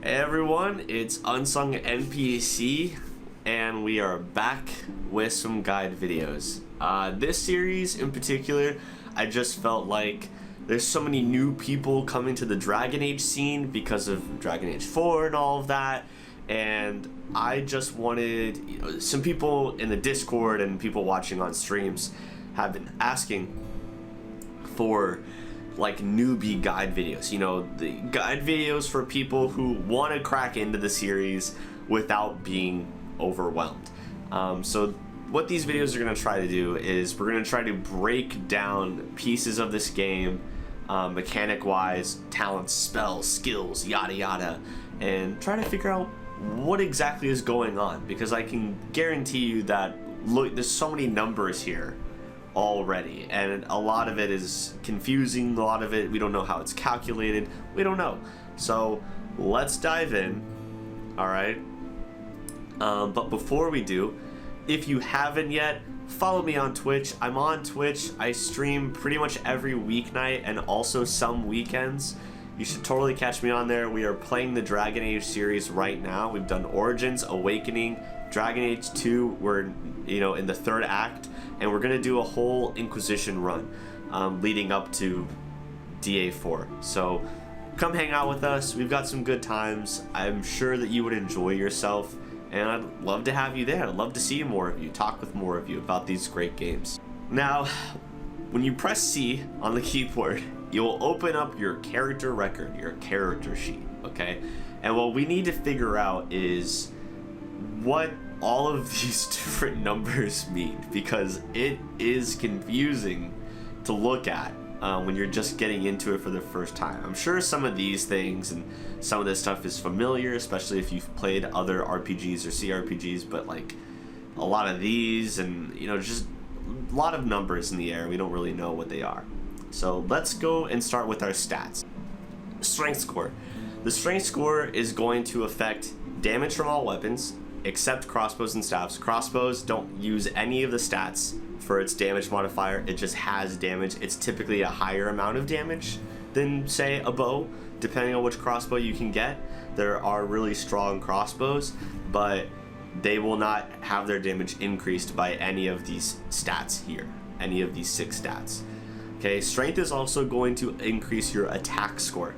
Hey everyone, it's Unsung NPC, and we are back with some guide videos. This series in particular, I just felt like there's so many new people coming to the Dragon Age scene because of Dragon Age 4 and all of that, and I just wanted, some people in the Discord and people watching on streams have been asking for like newbie guide videos, the guide videos for people who want to crack into the series without being overwhelmed. So what these videos are going to try to do is we're going to try to break down pieces of this game, mechanic wise, talents, spells, skills, yada yada, and try to figure out what exactly is going on, because I can guarantee you that there's so many numbers here already, and a lot of it is confusing, a lot of it we don't know how it's calculated, we don't know. So let's dive in. All right, but before we do, if you haven't yet, follow me on Twitch. I'm on Twitch. I stream pretty much every weeknight and also some weekends. You should totally catch me on there. We are playing the Dragon Age series right now. We've done Origins, Awakening, Dragon Age 2. We're in the third act, and we're gonna do a whole Inquisition run leading up to DA4. So come hang out with us. We've got some good times. I'm sure that you would enjoy yourself, and I'd love to have you there. I'd love to see more of you, talk with more of you about these great games. Now, when you press C on the keyboard, you'll open up your character record, your character sheet, okay? And what we need to figure out is what all of these different numbers mean, because it is confusing to look at when you're just getting into it for the first time. I'm sure some of these things and some of this stuff is familiar, especially if you've played other RPGs or CRPGs, but like a lot of these and just a lot of numbers in the air, we don't really know what they are. So let's go and start with our stats. Strength score. The strength score is going to affect damage from all weapons except crossbows and staves. Crossbows don't use any of the stats for its damage modifier. It just has damage. It's typically a higher amount of damage than, say, a bow, depending on which crossbow you can get. There are really strong crossbows, but they will not have their damage increased by any of these stats here, any of these 6 stats. Okay, strength is also going to increase your attack score,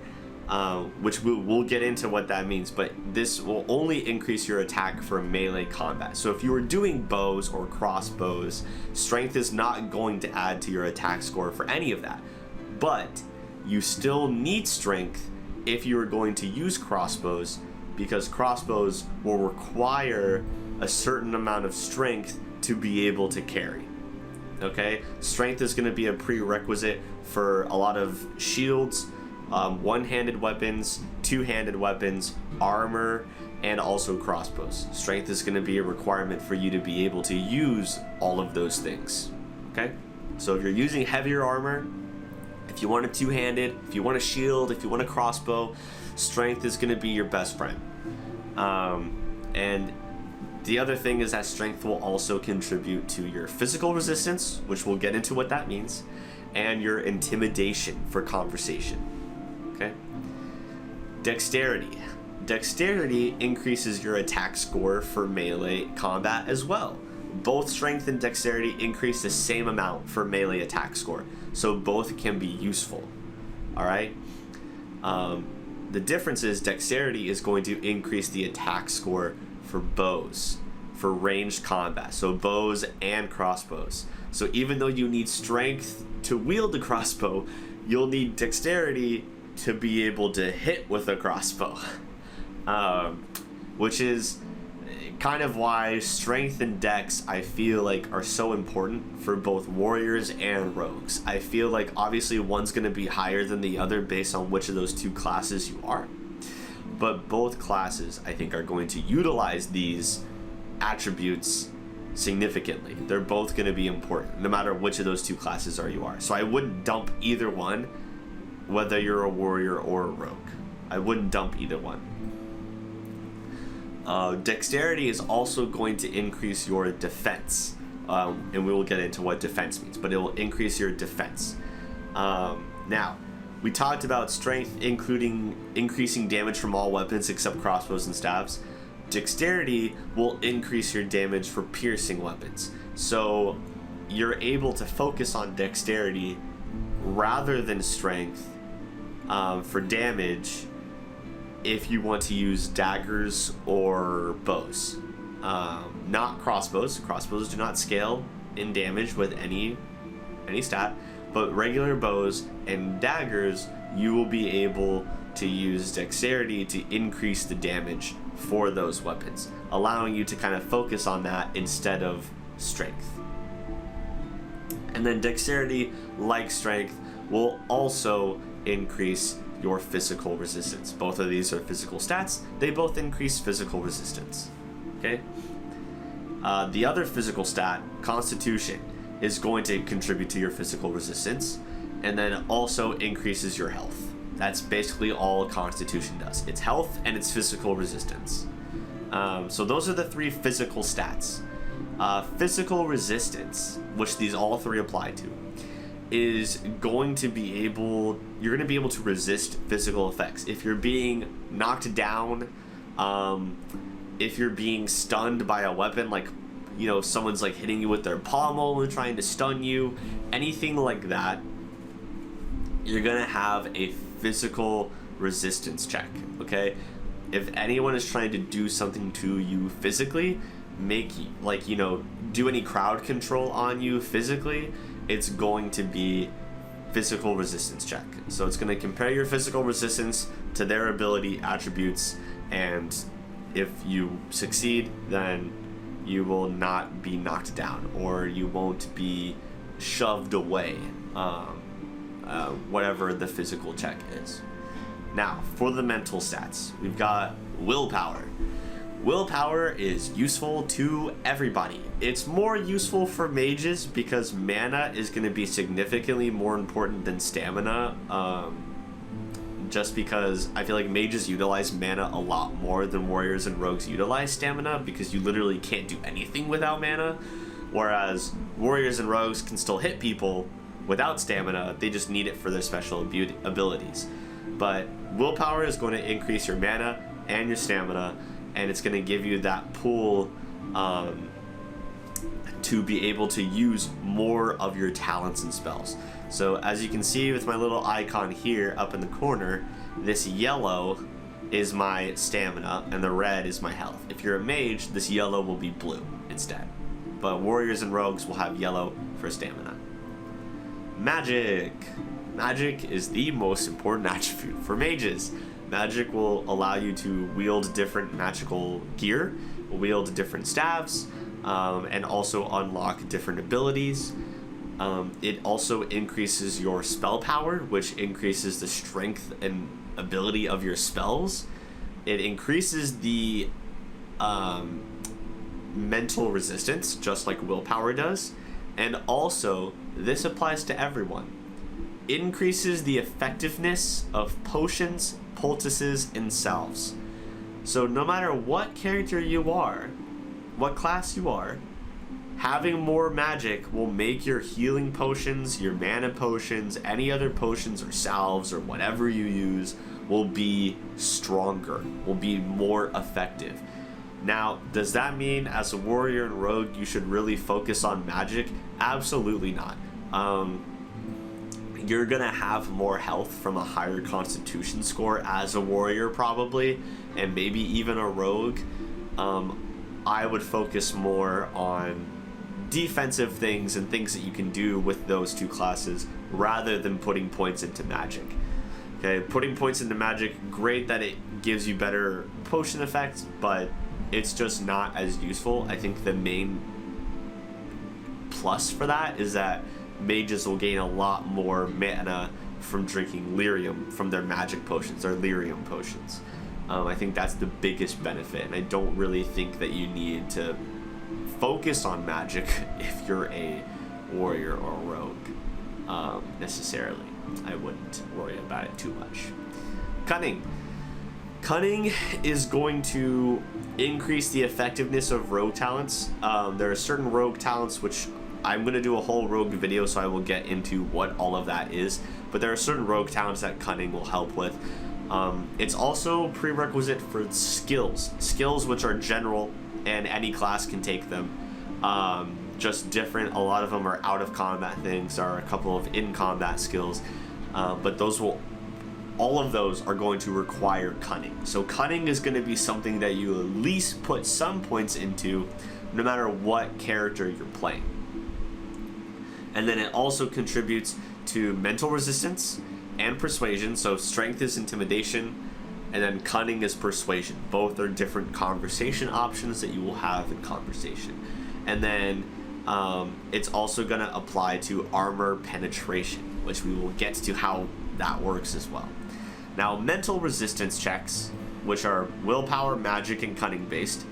which we'll get into what that means, but this will only increase your attack for melee combat. So if you were doing bows or crossbows, strength is not going to add to your attack score for any of that. But you still need strength if you are going to use crossbows, because crossbows will require a certain amount of strength to be able to carry. Okay, strength is going to be a prerequisite for a lot of shields, one-handed weapons, two-handed weapons, armor, and also crossbows. Strength is going to be a requirement for you to be able to use all of those things. Okay, so if you're using heavier armor, if you want a two-handed, if you want a shield, if you want a crossbow, strength is going to be your best friend. And the other thing is that strength will also contribute to your physical resistance, which we'll get into what that means, and your intimidation for conversation. Okay? Dexterity. Dexterity increases your attack score for melee combat as well. Both strength and dexterity increase the same amount for melee attack score, so both can be useful. Alright? The difference is dexterity is going to increase the attack score for bows, for ranged combat, so bows and crossbows. So even though you need strength to wield a crossbow, you'll need dexterity to be able to hit with a crossbow, which is kind of why strength and dex, I feel like, are so important for both warriors and rogues. I feel like obviously one's going to be higher than the other based on which of those two classes you are, but both classes, I think, are going to utilize these attributes significantly. They're both going to be important, no matter which of those two classes you are. So I wouldn't dump either one, whether you're a warrior or a rogue. I wouldn't dump either one. Dexterity is also going to increase your defense, and we will get into what defense means, but it will increase your defense. Now, we talked about strength including increasing damage from all weapons except crossbows and staves. Dexterity will increase your damage for piercing weapons. So you're able to focus on dexterity rather than strength for damage if you want to use daggers or bows. Not crossbows. Crossbows do not scale in damage with any stat, but regular bows and daggers, you will be able to use dexterity to increase the damage for those weapons, allowing you to kind of focus on that instead of strength. And then dexterity, like strength, will also increase your physical resistance. Both of these are physical stats. They both increase physical resistance. Okay? The other physical stat, Constitution, is going to contribute to your physical resistance, and then also increases your health. That's basically all Constitution does. It's health and it's physical resistance. So those are the three physical stats. Physical resistance, which these all three apply to, is going to be able, you're going to be able to resist physical effects. If you're being knocked down, if you're being stunned by a weapon, like, you know, someone's like hitting you with their pommel and trying to stun you, anything like that, you're gonna have a physical resistance check, okay? If anyone is trying to do something to you physically, make, like, you know, do any crowd control on you physically, it's going to be physical resistance check. So it's going to compare your physical resistance to their ability attributes, and if you succeed, then you will not be knocked down, or you won't be shoved away, whatever the physical check is. Now, for the mental stats, we've got willpower. Willpower is useful to everybody. It's more useful for mages because mana is going to be significantly more important than stamina, just because I feel like mages utilize mana a lot more than warriors and rogues utilize stamina, because you literally can't do anything without mana, whereas warriors and rogues can still hit people without stamina. They just need it for their special abilities. But willpower is going to increase your mana and your stamina, and it's going to give you that pool to be able to use more of your talents and spells. So as you can see with my little icon here up in the corner, this yellow is my stamina and the red is my health. If you're a mage, this yellow will be blue instead. But warriors and rogues will have yellow for stamina. Magic. Magic is the most important attribute for mages. Magic will allow you to wield different magical gear, wield different staves, and also unlock different abilities. It also increases your spell power, which increases the strength and ability of your spells. It increases the mental resistance, just like willpower does. And also, this applies to everyone. Increases the effectiveness of potions, poultices, and salves. So no matter what character you are, what class you are, having more magic will make your healing potions, your mana potions, any other potions or salves or whatever you use will be stronger, will be more effective. Now, does that mean as a warrior and rogue you should really focus on magic? Absolutely not. You're gonna have more health from a higher constitution score as a warrior probably, and maybe even a rogue. I would focus more on defensive things and things that you can do with those two classes rather than putting points into magic. Okay, putting points into magic, great that it gives you better potion effects, but it's just not as useful. I think the main plus for that is that mages will gain a lot more mana from drinking lyrium from their magic potions, or lyrium potions. I think that's the biggest benefit, and I don't really think that you need to focus on magic if you're a warrior or a rogue, necessarily. I wouldn't worry about it too much. Cunning. Cunning is going to increase the effectiveness of rogue talents. There are certain rogue talents which I'm going to do a whole rogue video, so I will get into what all of that is. but there are certain rogue talents that cunning will help with. It's also prerequisite for skills which are general and any class can take them. Just different. A lot of them are out of combat things. There are a couple of in combat skills, but all of those are going to require cunning. So cunning is going to be something that you at least put some points into, no matter what character you're playing. And then it also contributes to mental resistance and persuasion. So strength is intimidation, and then cunning is persuasion. Both are different conversation options that you will have in conversation. And then it's also going to apply to armor penetration, which we will get to how that works as well. Now, mental resistance checks, which are willpower, magic, and cunning based,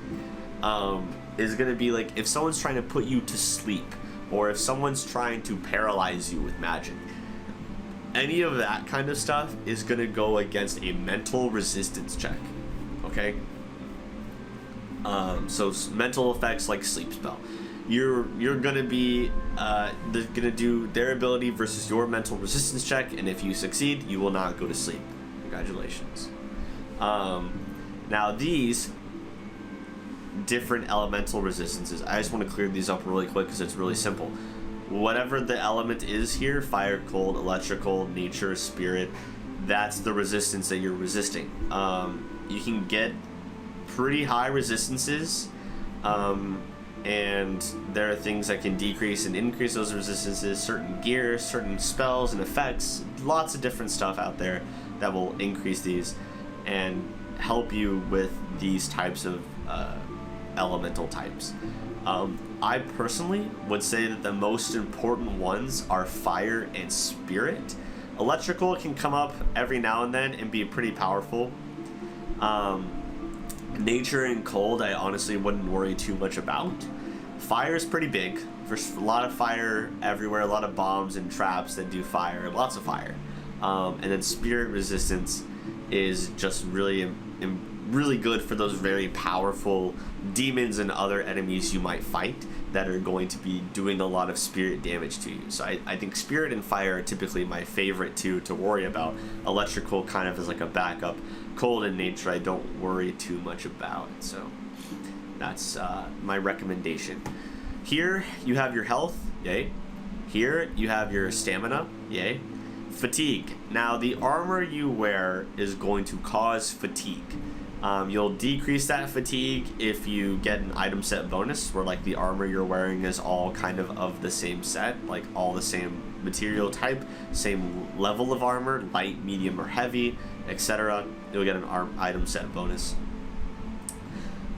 is going to be like if someone's trying to put you to sleep, or if someone's trying to paralyze you with magic. Any of that kind of stuff is going to go against a mental resistance check, okay? So mental effects like sleep spell. You're going to be they're going to do their ability versus your mental resistance check, and if you succeed, you will not go to sleep. Congratulations. Now these different elemental resistances, I just want to clear these up really quick because it's really simple. Whatever the element is here, fire, cold, electrical, nature, spirit, that's the resistance that you're resisting. You can get pretty high resistances, and there are things that can decrease and increase those resistances, certain gear, certain spells and effects, lots of different stuff out there that will increase these and help you with these types of elemental types. I personally would say that the most important ones are fire and spirit. Electrical can come up every now and then and be pretty powerful. Nature and cold, I honestly wouldn't worry too much about. Fire is pretty big. There's a lot of fire everywhere, a lot of bombs and traps that do fire, lots of fire. And then spirit resistance is just really good for those very powerful demons and other enemies you might fight that are going to be doing a lot of spirit damage to you. So I think spirit and fire are typically my favorite two to worry about. Electrical kind of is like a backup. Cold and nature I don't worry too much about. So that's my recommendation. Here you have your health, yay. Here you have your stamina, yay. Fatigue. Now the armor you wear is going to cause fatigue. You'll decrease that fatigue if you get an item set bonus, where like the armor you're wearing is all kind of the same set, like all the same material type, same level of armor, light, medium, or heavy, etc. You'll get an item set bonus.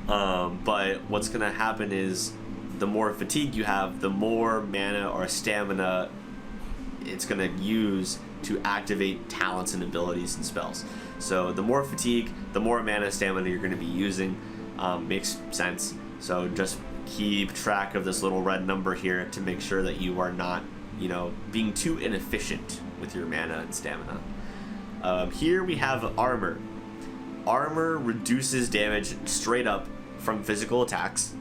But what's gonna happen is the more fatigue you have, the more mana or stamina it's gonna use to activate talents and abilities and spells. So the more fatigue, the more mana stamina you're going to be using. Makes sense. So just keep track of this little red number here to make sure that you are not, being too inefficient with your mana and stamina. Here we have armor. Armor reduces damage straight up from physical attacks.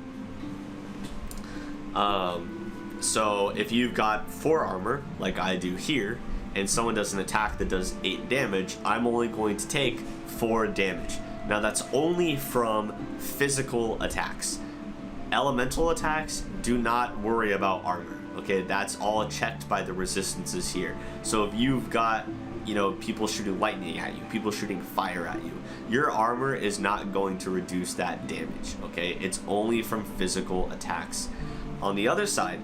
So if you've got 4 armor, like I do here, and someone does an attack that does 8 damage, I'm only going to take 4 damage. Now that's only from physical attacks. Elemental attacks, do not worry about armor, okay? That's all checked by the resistances here. So if you've got, people shooting lightning at you, people shooting fire at you, your armor is not going to reduce that damage, okay? It's only from physical attacks. On the other side,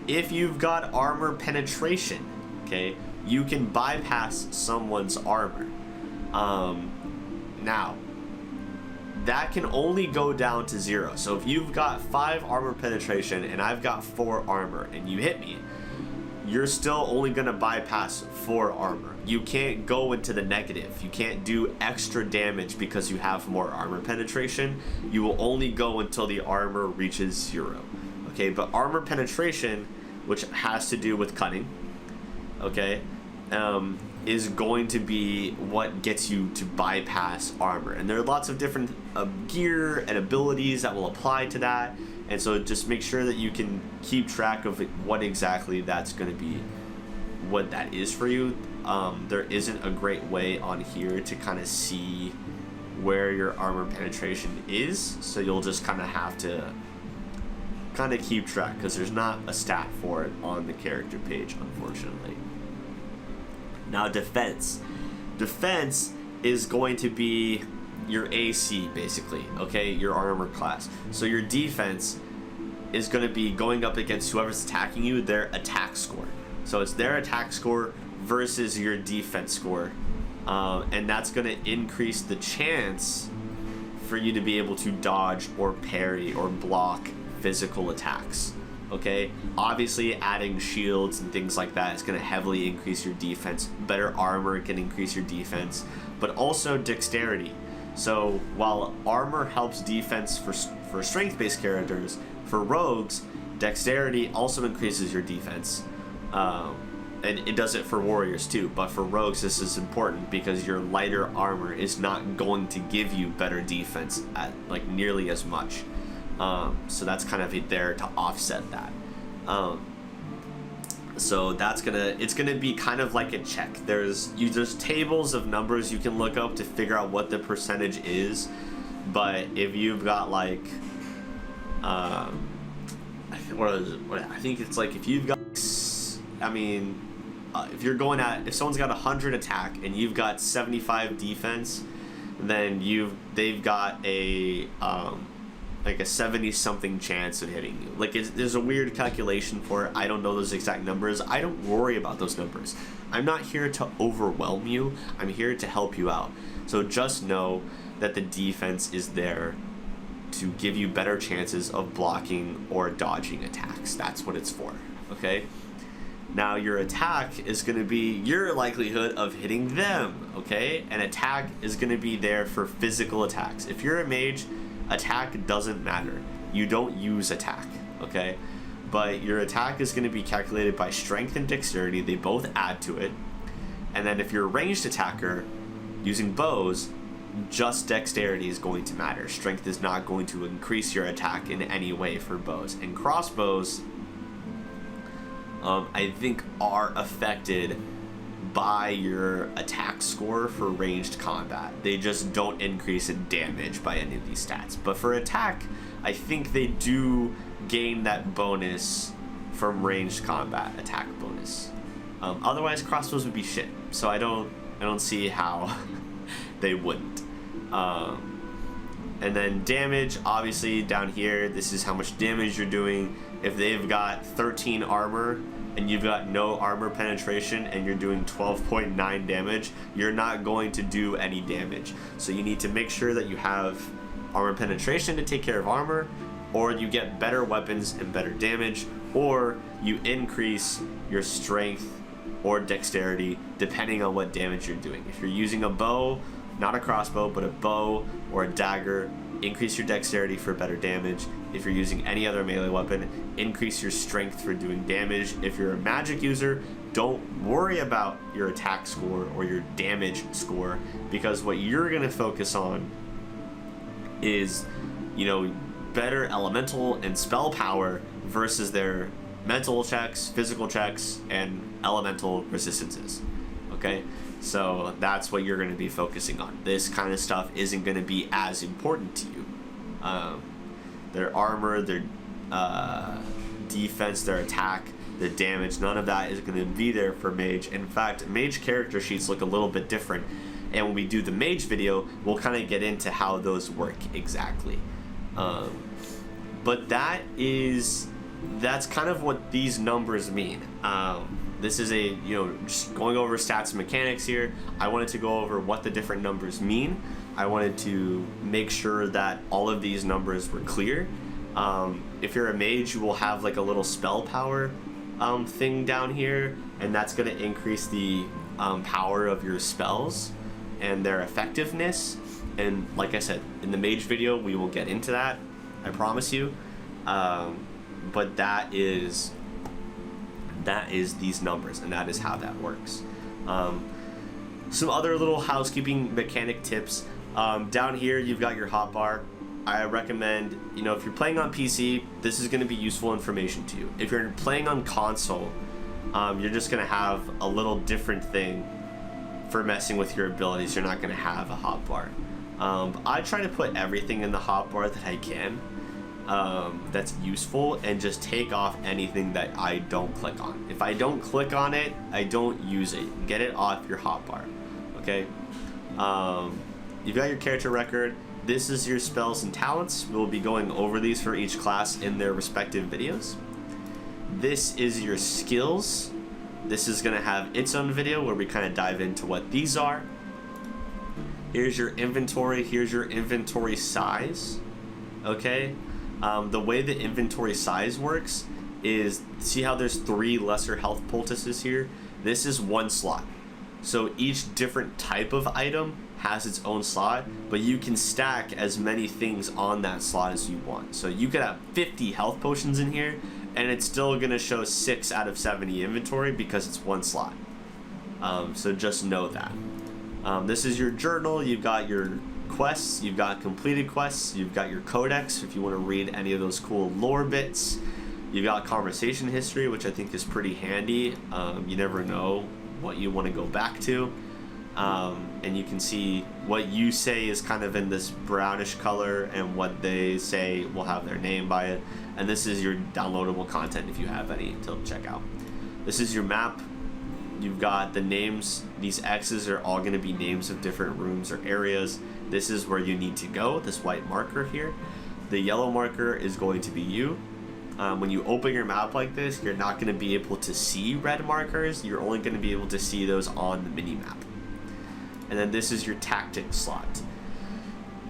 if you've got armor penetration, okay, you can bypass someone's armor. Now, that can only go down to 0. So if you've got 5 armor penetration and I've got 4 armor and you hit me, you're still only gonna bypass 4 armor. You can't go into the negative. You can't do extra damage because you have more armor penetration. You will only go until the armor reaches 0. Okay, but armor penetration, which has to do with cunning, okay, is going to be what gets you to bypass armor. And there are lots of different gear and abilities that will apply to that. And so just make sure that you can keep track of what exactly that's going to be, what that is for you. there isn't a great way on here to kind of see where your armor penetration is, so you'll just kind of have to kind of keep track because there's not a stat for it on the character page, unfortunately. Now defense is going to be your AC, basically, okay, your armor class. So your defense is going to be going up against whoever's attacking you, their attack score. So it's their attack score versus your defense score, and that's going to increase the chance for you to be able to dodge or parry or block physical attacks. Okay, obviously adding shields and things like that is going to heavily increase your defense. Better armor can increase your defense, but also dexterity. So while armor helps defense for strength-based characters, for rogues, dexterity also increases your defense. And it does it for warriors too, but for rogues this is important because your lighter armor is not going to give you better defense at like nearly as much. So that's kind of there to offset that. So it's gonna be kind of like a check. There's tables of numbers you can look up to figure out what the percentage is, but if you've got like I think it's like if you've got, if someone's got 100 attack and you've got 75 defense, then they've got a like a 70-something chance of hitting you. Like there's a weird calculation for it. I don't know those exact numbers. I don't worry about those numbers. I'm not here to overwhelm you. I'm here to help you out. So just know that the defense is there to give you better chances of blocking or dodging attacks. That's what it's for, okay? Now your attack is going to be your likelihood of hitting them, okay? And attack is going to be there for physical attacks. If you're a mage, attack doesn't matter. You don't use attack, okay? But your attack is going to be calculated by strength and dexterity. They both add to it. And then if you're a ranged attacker using bows, just dexterity is going to matter. Strength is not going to increase your attack in any way for bows. And crossbows, I think, are affected by your attack score for ranged combat. They just don't increase in damage by any of these stats. But for attack, I think they do gain that bonus from ranged combat attack bonus. Otherwise, crossbows would be shit. So I don't see how they wouldn't. And then damage, obviously down here, this is how much damage you're doing. If they've got 13 armor and you've got no armor penetration and you're doing 12.9 damage, you're not going to do any damage. So you need to make sure that you have armor penetration to take care of armor, or you get better weapons and better damage, or you increase your strength or dexterity depending on what damage you're doing. If you're using a bow, not a crossbow, but a bow or a dagger, increase your dexterity for better damage. If you're using any other melee weapon, increase your strength for doing damage. If you're a magic user, don't worry about your attack score or your damage score, because what you're going to focus on is, better elemental and spell power versus their mental checks, physical checks, and elemental resistances. Okay? So that's what you're going to be focusing on. This kind of stuff isn't going to be as important to you. Their armor, their defense, their attack, the damage, none of that is going to be there for mage. In fact, mage character sheets look a little bit different. And when we do the mage video, we'll kind of get into how those work exactly. But that's kind of what these numbers mean. This is just going over stats and mechanics here. I wanted to go over what the different numbers mean. I wanted to make sure that all of these numbers were clear. If you're a mage, you will have like a little spell power thing down here, and that's going to increase the power of your spells and their effectiveness. And like I said, in the mage video, we will get into that, I promise you. But that is these numbers, and that is how that works. Some other little housekeeping mechanic tips. Down here, you've got your hotbar. I recommend, if you're playing on PC, this is going to be useful information to you. If you're playing on console, you're just going to have a little different thing for messing with your abilities, you're not going to have a hotbar. I try to put everything in the hotbar that I can that's useful, and just take off anything that I don't click on. If I don't click on it, I don't use it. Get it off your hotbar. Okay? You've got your character record. This is your spells and talents. We'll be going over these for each class in their respective videos. This is your skills. This is going to have its own video where we kind of dive into what these are. Here's your inventory. Here's your inventory size. Okay? The way the inventory size works is, see how there's 3 lesser health poultices here? This is 1 slot. So each different type of item has its own slot, but you can stack as many things on that slot as you want. So you could have 50 health potions in here, and it's still going to show 6 out of 70 inventory because it's 1 slot. So just know that. This is your journal. You've got your quests, you've got completed quests, you've got your codex if you want to read any of those cool lore bits. You've got conversation history, which I think is pretty handy. You never know what you want to go back to. And you can see what you say is kind of in this brownish color, and what they say will have their name by it. And this is your downloadable content if you have any to check out. This is your map. You've got the names. These X's are all going to be names of different rooms or areas. This is where you need to go, this white marker here. The yellow marker is going to be you. When you open your map like this, you're not going to be able to see red markers. You're only going to be able to see those on the mini map. And then this is your tactics slot.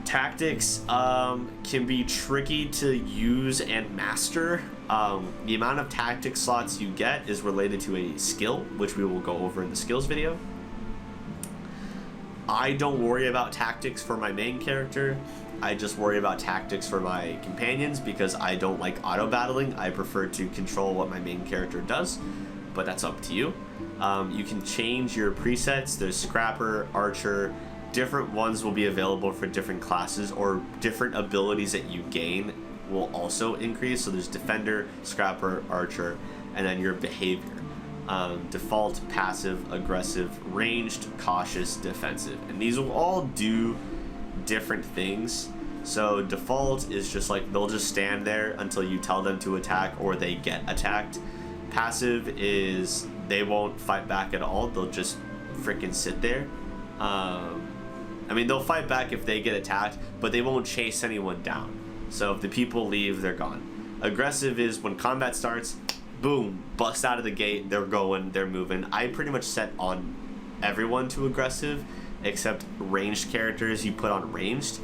Tactics can be tricky to use and master. The amount of tactics slots you get is related to a skill, which we will go over in the skills video. I don't worry about tactics for my main character. I just worry about tactics for my companions because I don't like auto battling. I prefer to control what my main character does, but that's up to you. You can change your presets. There's Scrapper, Archer. Different ones will be available for different classes, or different abilities that you gain will also increase. So there's Defender, Scrapper, Archer, and then your behavior. Default, passive, aggressive, ranged, cautious, defensive. And these will all do different things. So default is just like they'll just stand there until you tell them to attack or they get attacked. Passive is they won't fight back at all. They'll just freaking sit there. I mean, they'll fight back if they get attacked, but they won't chase anyone down. So if the people leave, they're gone. Aggressive is when combat starts, boom, bust out of the gate, they're going, they're moving. I pretty much set on everyone to aggressive, except ranged characters you put on ranged.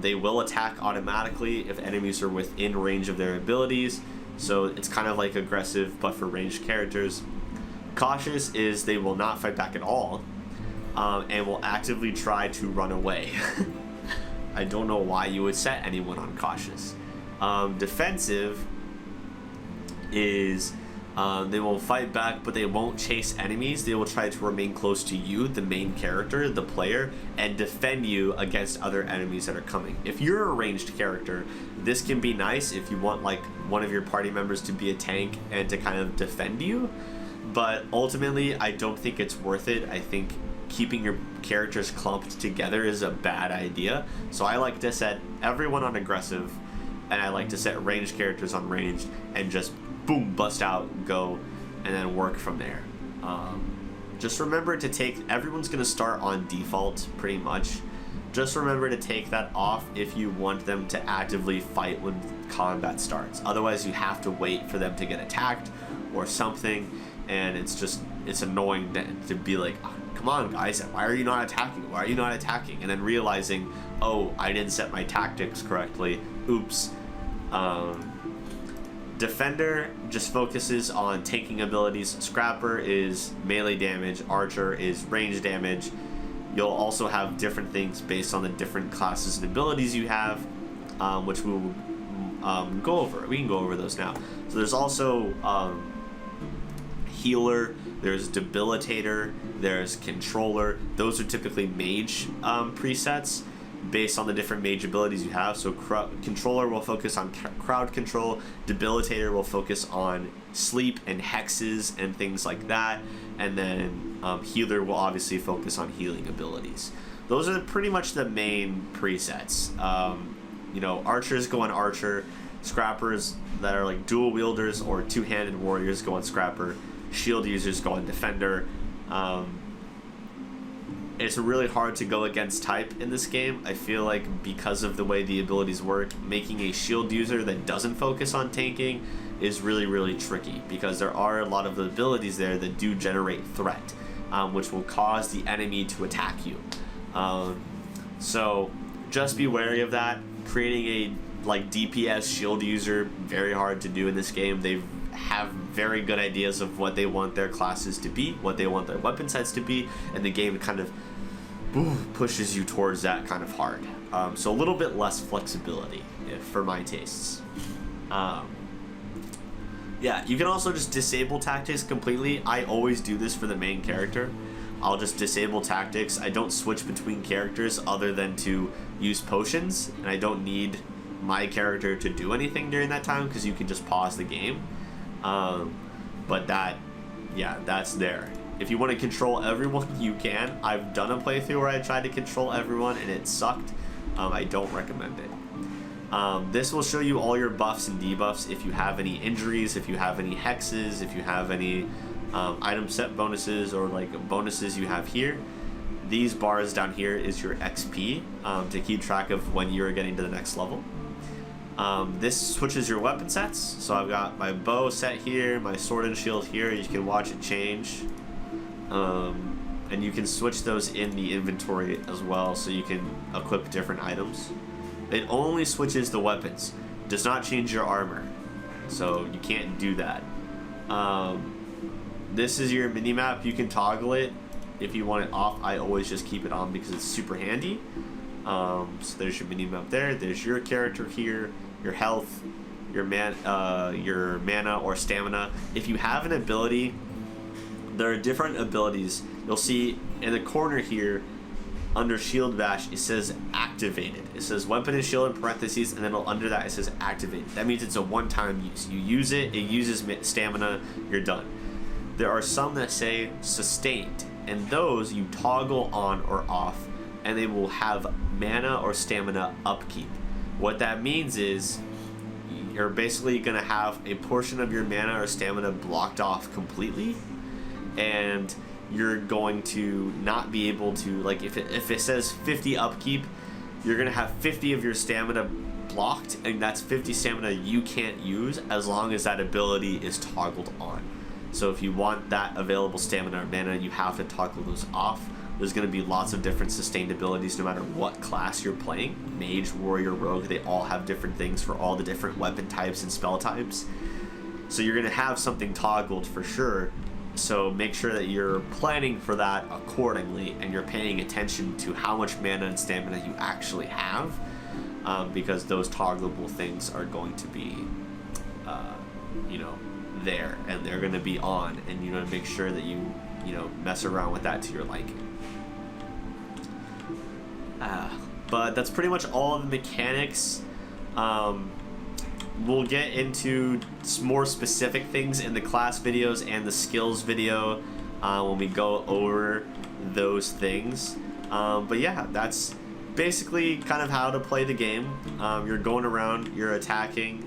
They will attack automatically if enemies are within range of their abilities. So it's kind of like aggressive, but for ranged characters. Cautious is they will not fight back at all, and will actively try to run away. I don't know why you would set anyone on cautious. Defensive is they will fight back, but they won't chase enemies. They will try to remain close to you, the main character, the player, and defend you against other enemies that are coming. If you're a ranged character, this can be nice if you want like one of your party members to be a tank and to kind of defend you. But ultimately, I don't think it's worth it. I think keeping your characters clumped together is a bad idea. So I like to set everyone on aggressive, and I like to set ranged characters on ranged, and just boom, bust out, go, and then work from there. Just remember to take, everyone's going to start on default pretty much. Just remember to take that off if you want them to actively fight when combat starts. Otherwise, you have to wait for them to get attacked or something, and it's annoying to be like, oh, come on guys, why are you not attacking? Why are you not attacking? And then realizing, oh, I didn't set my tactics correctly. Oops. Defender just focuses on tanking abilities. Scrapper is melee damage. Archer is range damage. You'll also have different things based on the different classes and abilities you have, which we will go over. We can go over those now. So there's also healer, there's debilitator, there's controller. Those are typically mage presets based on the different mage abilities you have. So controller will focus on crowd control, debilitator will focus on sleep and hexes and things like that, and then Healer will obviously focus on healing abilities. Those are pretty much the main presets. You know, archers go on archer, scrappers that are like dual wielders or two-handed warriors go on scrapper, shield users go on defender. It's really hard to go against type in this game. I feel like because of the way the abilities work, making a shield user that doesn't focus on tanking is really, really tricky, because there are a lot of abilities there that do generate threat, which will cause the enemy to attack you. So just be wary of that. Creating a like DPS shield user, very hard to do in this game. They have very good ideas of what they want their classes to be, what they want their weapon sets to be, and the game kind of pushes you towards that kind of hard. So a little bit less flexibility for my tastes. Yeah, you can also just disable tactics completely. I always do this for the main character. I'll just disable tactics. I don't switch between characters other than to use potions, and I don't need my character to do anything during that time because you can just pause the game. But that's there. If you want to control everyone, you can. I've done a playthrough where I tried to control everyone and it sucked. I don't recommend it. This will show you all your buffs and debuffs, if you have any injuries, if you have any hexes, if you have any item set bonuses or like bonuses you have here. These bars down here is your XP to keep track of when you're getting to the next level. This switches your weapon sets. So I've got my bow set here, my sword and shield here. You can watch it change. And you can switch those in the inventory as well, so you can equip different items. It only switches the weapons, does not change your armor, so you can't do that. This is your minimap. You can toggle it if you want it off. I always just keep it on because it's super handy. So there's your minimap there. There's your character here, your health, your mana or stamina. If you have an ability, there are different abilities. You'll see in the corner here under shield bash, it says activated. It says weapon and shield in parentheses, and then under that it says activated. That means it's a one-time use. You use it, it uses stamina, you're done. There are some that say sustained, and those you toggle on or off, and they will have mana or stamina upkeep. What that means is you're basically going to have a portion of your mana or stamina blocked off completely, and you're going to not be able to, like, if it says 50 upkeep, you're going to have 50 of your stamina blocked, and that's 50 stamina you can't use as long as that ability is toggled on. So if you want that available stamina or mana, you have to toggle those off. There's going to be lots of different sustained abilities no matter what class you're playing. Mage, warrior, rogue, they all have different things for all the different weapon types and spell types. So you're going to have something toggled for sure. So make sure that you're planning for that accordingly, and you're paying attention to how much mana and stamina you actually have, because those toggleable things are going to be, there, and they're going to be on, and you want to make sure that you mess around with that to your liking. But that's pretty much all of the mechanics. We'll get into more specific things in the class videos and the skills video when we go over those things. But yeah, that's basically kind of how to play the game. You're going around, you're attacking,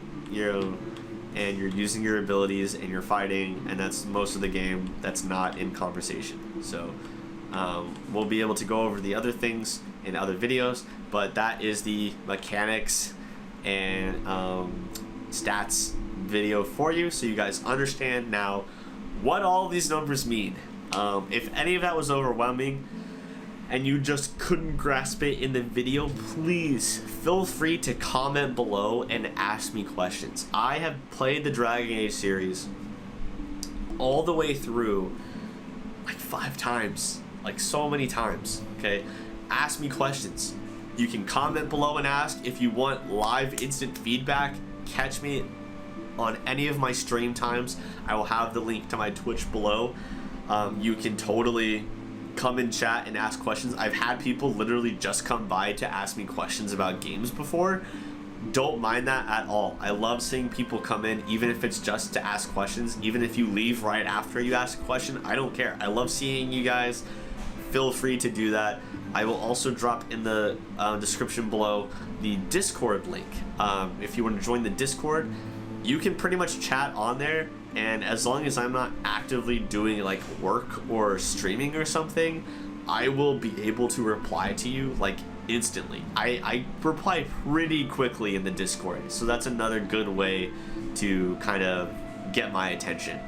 and you're using your abilities, and you're fighting, and that's most of the game that's not in conversation. So we'll be able to go over the other things in other videos, but that is the mechanics and stats video for you, so you guys understand now what all of these numbers mean. If any of that was overwhelming and you just couldn't grasp it in the video, please feel free to comment below and ask me questions. I have played the Dragon Age series all the way through like 5 times, like so many times. Okay, ask me questions. You can comment below and ask. If you want live instant feedback, catch me on any of my stream times. I will have the link to my Twitch below. You can totally come and chat and ask questions. I've had people literally just come by to ask me questions about games before, don't mind that at all. I love seeing people come in, even if it's just to ask questions. Even if you leave right after you ask a question, I don't care. I love seeing you guys. Feel free to do that. I will also drop in the description below the Discord link. If you want to join the Discord, you can pretty much chat on there, and as long as I'm not actively doing like work or streaming or something, I will be able to reply to you like instantly. I reply pretty quickly in the Discord, so that's another good way to kind of get my attention.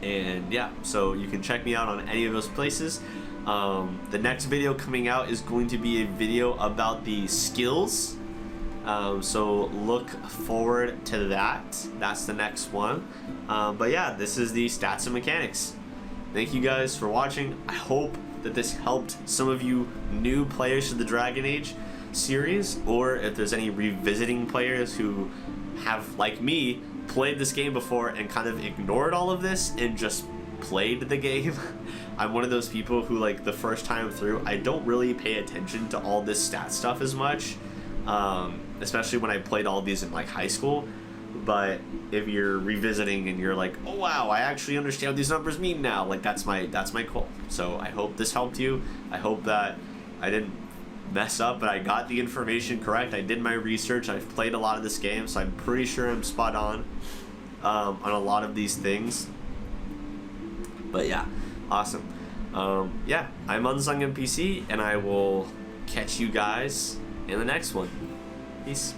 And yeah, so you can check me out on any of those places. The next video coming out is going to be a video about the skills, so look forward to that. That's the next one. But yeah, this is the stats and mechanics. Thank you guys for watching. I hope that this helped some of you new players to the Dragon Age series, or if there's any revisiting players who have, like me, played this game before and kind of ignored all of this and just played the game. I'm one of those people who, like, the first time through, I don't really pay attention to all this stat stuff as much, especially when I played all these in like high school. But if you're revisiting and you're like, oh wow, I actually understand what these numbers mean now, like that's my goal. So I hope this helped you. I hope that I didn't mess up, but I got the information correct. I did my research. I've played a lot of this game, so I'm pretty sure I'm spot on a lot of these things. But yeah, awesome. Yeah, I'm Unsung NPC, and I will catch you guys in the next one. Peace.